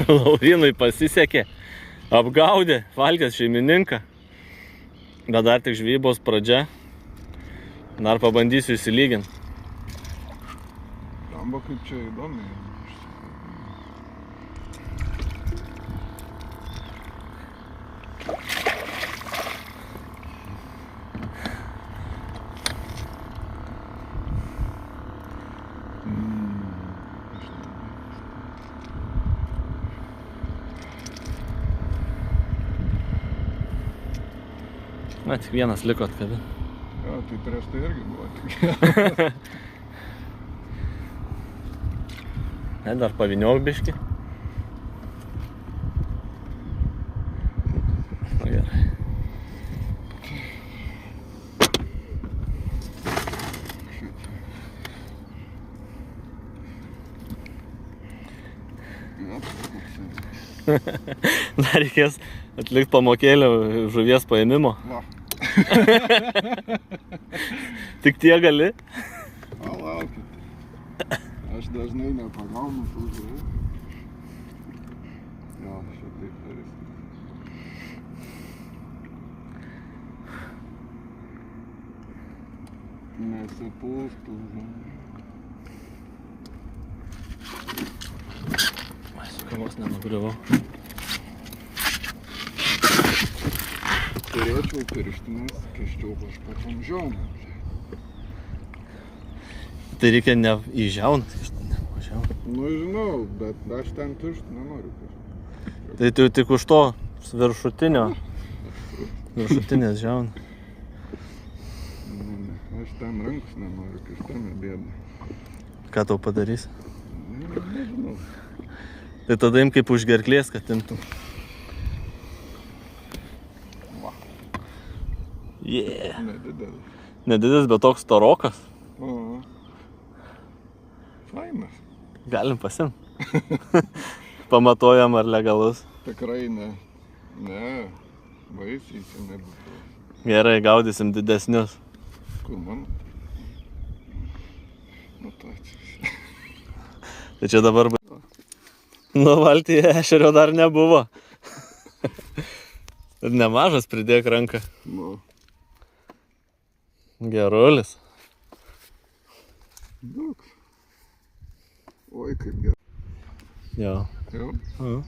Laurinui pasisekė, apgaudė valkės šeimininką, bet dar tik žvejybos pradžia, dar pabandysiu įsilyginti. Amba kaip čia įdomiai. Na, tik vienas liko atkabin. Jo, tai prieš tai irgi buvo tik. Ne, dar pavyniok biškį. O, gerai. Dar reikės atlikti pamokėlį žuvies paėmimo. Va. Tik tie gali? Palaukit. Aš dažnai nepagaunu tų žuvų. Jo, šitaip darys. Nesipūstų žuvų. Kavos nenugriuvau. Turėčiau pirštinės, kiščiau kažkokiam žiaunam. Tai reikia ne į žiauną, nevažiauną. Nu, žinau, bet aš ten pirštų nenoriu kažkaip. Tai tu tik už to viršutinio, viršutinės žiauną. Ne, aš ten rankus nenoriu, kažkame bėda. Ką tau padarys? Nežinau. Tai tada im kaip už gerklės, kad imtum. Va. Yeah. Nedidelis. Nedidelis, bet toks storokas. O. Fainas. Galim pasimt. Pamatuojam, ar legalus. Tikrai ne. Ne. Baisiai čia nebūtų. Gerai, gaudysim didesnius. Kur man? Nu, to čia. Tai čia dabar... Nu, valtyje ešerio dar nebuvo. Ir nemažas, pridėk ranką. Nu. Gerulis. Daug. Oi, kaip gerai. Jo. Jau. Mhm.